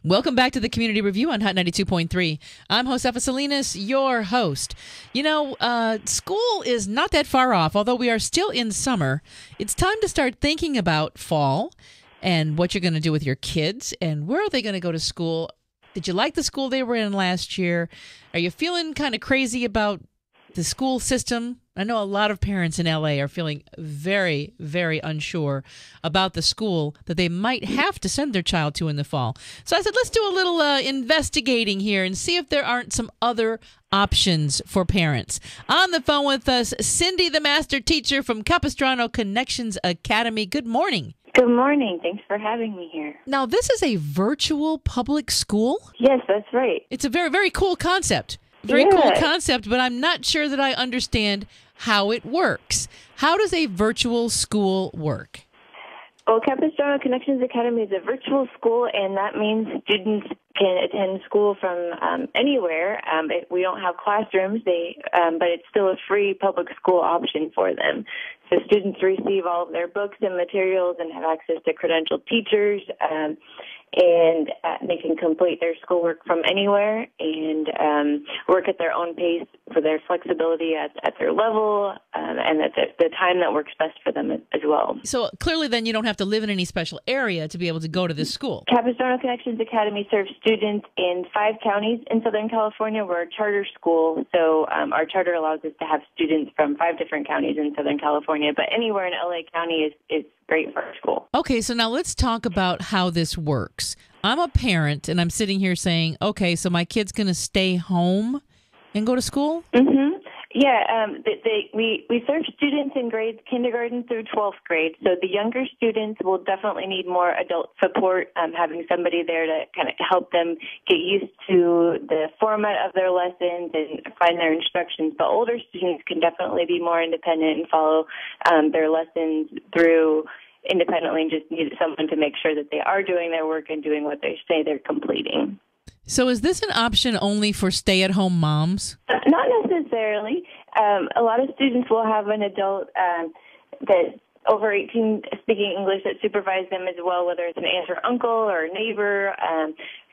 Welcome back to the Community Review on Hot 92.3. I'm Josefa Salinas, your host. School is not that far off, although we are still in summer. It's time to start thinking about fall and what you're going to do with your kids and where are they going to go to school. Did you like the school they were in last year? Are you feeling kind of crazy about the school system? I know a lot of parents in LA are feeling very, very unsure about the school that they might have to send their child to in the fall. So I said, let's do a little investigating here and see if there aren't some other options for parents. On the phone with us, Cindy, the master teacher from Capistrano Connections Academy. Good morning. Good morning. Thanks for having me here. Now, this is a virtual public school? Yes, that's right. It's a very, very cool concept. Cool concept, but I'm not sure that I understand how it works. How does a virtual school work? Well, Capistrano Connections Academy is a virtual school, and that means students can attend school from anywhere. We don't have classrooms, but it's still a free public school option for them. So students receive all of their books and materials and have access to credentialed teachers, and they can complete their schoolwork from anywhere and work at their own pace for their flexibility at their level and at the time that works best for them as well. So clearly then you don't have to live in any special area to be able to go to this school. Capistrano Connections Academy serves students in 5 counties in Southern California. We're a charter school, so our charter allows us to have students from 5 different counties in Southern California, but anywhere in LA County is great for our school. Okay, so now let's talk about how this works. I'm a parent, and I'm sitting here saying, okay, so my kid's going to stay home and go to school? Mm-hmm. Yeah, we serve students in grades kindergarten through 12th grade. So the younger students will definitely need more adult support, having somebody there to kind of help them get used to the format of their lessons and find their instructions. But older students can definitely be more independent and follow their lessons through independently and just need someone to make sure that they are doing their work and doing what they say they're completing. So is this an option only for stay-at-home moms? Not necessarily. A lot of students will have an adult that's over 18 speaking English that supervises them as well, whether it's an aunt or uncle or a neighbor,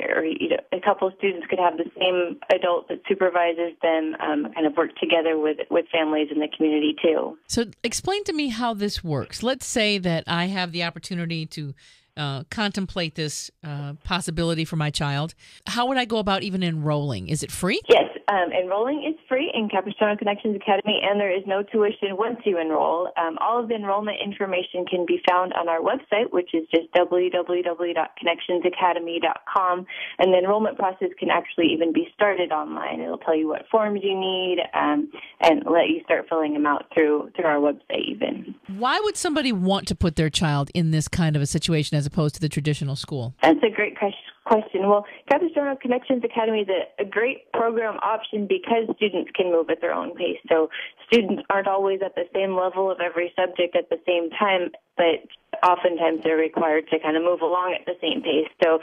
or a couple of students could have the same adult that supervises them, kind of work together with families in the community too. So explain to me how this works. Let's say that I have the opportunity to contemplate this possibility for my child. How would I go about even enrolling? Is it free? Yes, enrolling is free in Capistrano Connections Academy, and there is no tuition once you enroll. All of the enrollment information can be found on our website, which is just www.connectionsacademy.com, and the enrollment process can actually even be started online. It'll tell you what forms you need and let you start filling them out through our website even. Why would somebody want to put their child in this kind of a situation as opposed to the traditional school? That's a great question. Well, Capistrano Connections Academy is a great program option because students can move at their own pace. So students aren't always at the same level of every subject at the same time, but oftentimes they're required to kind of move along at the same pace. So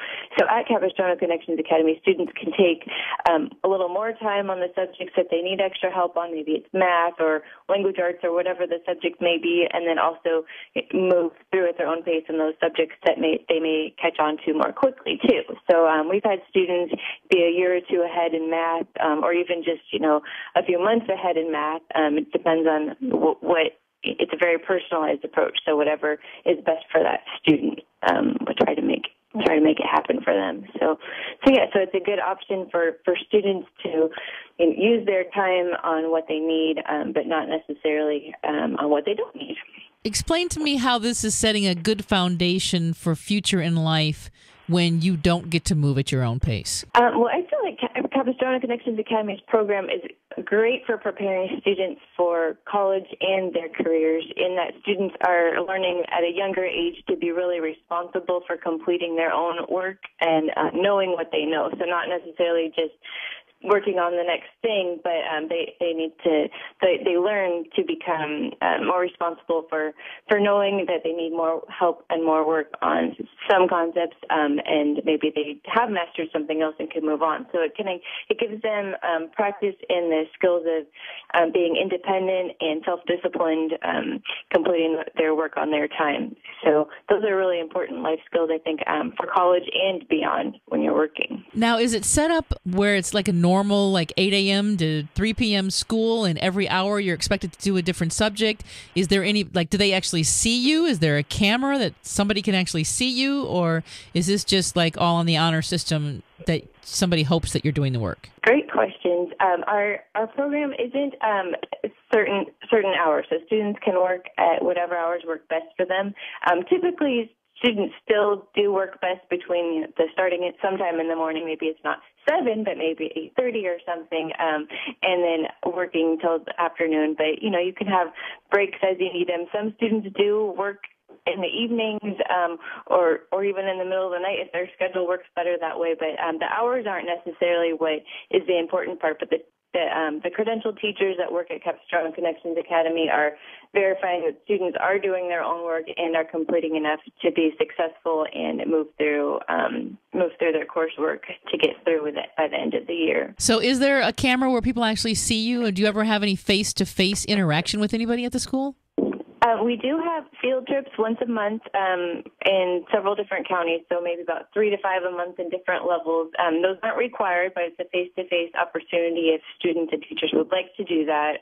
at Capistrano Connections Academy, students can take a little more time on the subjects that they need extra help on. Maybe it's math or language arts or whatever the subject may be, and then also move through at their own pace in those subjects that they may catch on to more quickly too. So we've had students be a year or two ahead in math, or even just a few months ahead in math. It depends on what. It's a very personalized approach. So whatever is best for that student, we'll try to make it happen for them. So it's a good option for students to use their time on what they need, but not necessarily on what they don't need. Explain to me how this is setting a good foundation for future in life when you don't get to move at your own pace. Well, I feel like Capistrano Connections Academy's program is great for preparing students for college and their careers, in that students are learning at a younger age to be really responsible for completing their own work and knowing what they know. So not necessarily just working on the next thing, but they learn to become more responsible for knowing that they need more help and more work on some concepts, and maybe they have mastered something else and can move on. So it gives them practice in the skills of being independent and self-disciplined, completing their work on their time. So those are really important life skills, I think, for college and beyond when you're working. Now, is it set up where it's like a normal, like 8 a.m. to 3 p.m. school, and every hour you're expected to do a different subject? Is there any, like, do they actually see you? Is there a camera that somebody can actually see you? Or is this just like all on the honor system that somebody hopes that you're doing the work? Great questions. Our program isn't certain hours, so students can work at whatever hours work best for them. Typically, students still do work best between starting at sometime in the morning. Maybe it's not 7, but maybe 8:30 or something, and then working till the afternoon. But you can have breaks as you need them. Some students do work in the evenings, or even in the middle of the night if their schedule works better that way. But the hours aren't necessarily what is the important part. But the credentialed teachers that work at Capstrong Connections Academy are verifying that students are doing their own work and are completing enough to be successful and move through their coursework to get through with it by the end of the year. So is there a camera where people actually see you? Or do you ever have any face-to-face interaction with anybody at the school? We do have field trips once a month in several different counties, so maybe about 3 to 5 a month in different levels. Those aren't required, but it's a face-to-face opportunity if students and teachers would like to do that.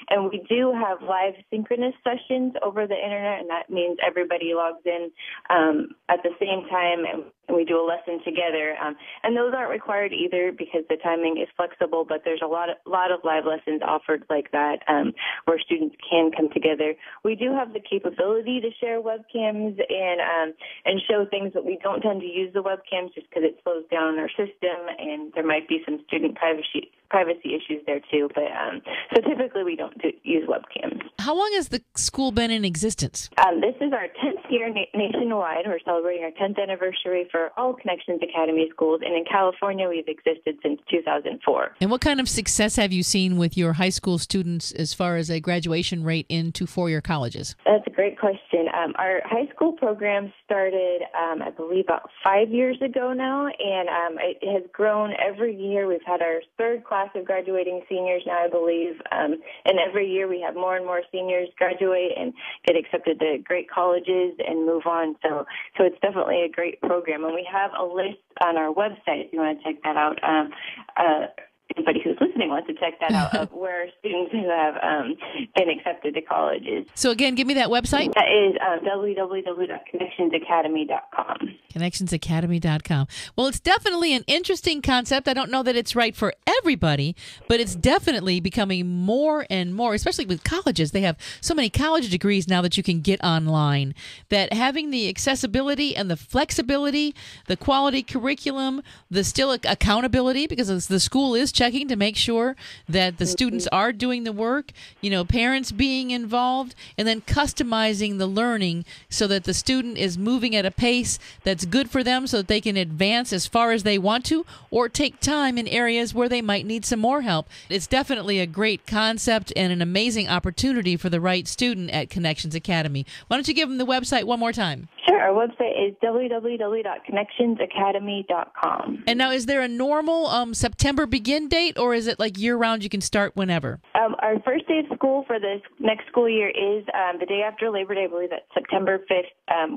And we do have live synchronous sessions over the internet, and that means everybody logs in at the same time, and we do a lesson together. And those aren't required either because the timing is flexible, but there's a lot of live lessons offered like that where students can come together. We do have the capability to share webcams and show things, but we don't tend to use the webcams just because it slows down our system, and there might be some student privacy issues there too. But so typically we don't use webcams. How long has the school been in existence? This is our 10th year nationwide. We're celebrating our 10th anniversary for all Connections Academy schools, and in California we've existed since 2004. And what kind of success have you seen with your high school students as far as a graduation rate into four-year colleges? That's a great question. Our high school program started, I believe, about 5 years ago now, and it has grown every year. We've had our third class of graduating seniors now, I believe, and every year we have more and more seniors graduate and get accepted to great colleges and move on. So it's definitely a great program, and we have a list on our website if you want to check that out. Anybody who's listening wants to check that out of where students who have been accepted to colleges. So again, give me that website. That is www.connectionsacademy.com. Connectionsacademy.com. Well, it's definitely an interesting concept. I don't know that it's right for everybody, but it's definitely becoming more and more, especially with colleges. They have so many college degrees now that you can get online, that having the accessibility and the flexibility, the quality curriculum, the still accountability, because the school is checking to make sure that the students are doing the work, parents being involved, and then customizing the learning so that the student is moving at a pace that's good for them so that they can advance as far as they want to or take time in areas where they might need some more help. It's definitely a great concept and an amazing opportunity for the right student at Connections Academy. Why don't you give them the website one more time? Sure. Our website is www.connectionsacademy.com. And now, is there a normal September begin date, or is it like year-round you can start whenever? Our first day of school for this next school year is the day after Labor Day. I believe that's September 5th.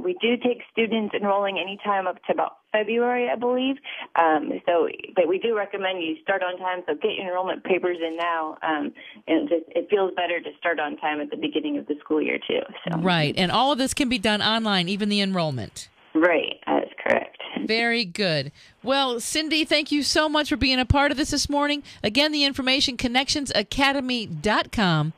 We do take students enrolling anytime up to about February, I believe. But we do recommend you start on time, so get your enrollment papers in now. And it feels better to start on time at the beginning of the school year, too. So. Right, and all of this can be done online, even the enrollment. Right, that's correct. Very good. Well, Cindy, thank you so much for being a part of this morning. Again, the information, connectionsacademy.com.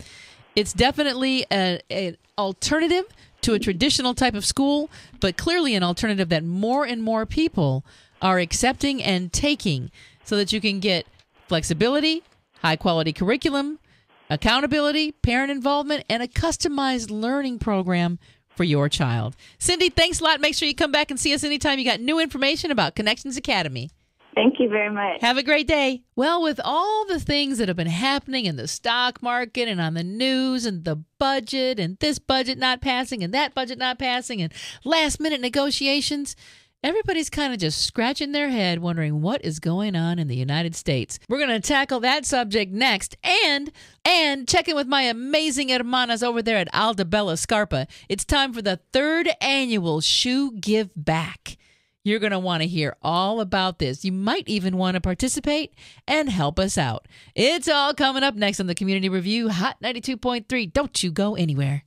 It's definitely an alternative to a traditional type of school, but clearly an alternative that more and more people are accepting and taking so that you can get flexibility, high-quality curriculum, accountability, parent involvement, and a customized learning program for your child. Cindy, thanks a lot. Make sure you come back and see us anytime you got new information about Connections Academy. Thank you very much. Have a great day. Well, with all the things that have been happening in the stock market and on the news and the budget and this budget not passing and that budget not passing and last-minute negotiations, everybody's kind of just scratching their head wondering what is going on in the United States. We're going to tackle that subject next and check in with my amazing hermanas over there at Aldabella Scarpa. It's time for the 3rd annual Shoe Give Back. You're going to want to hear all about this. You might even want to participate and help us out. It's all coming up next on the Community Review Hot 92.3. Don't you go anywhere.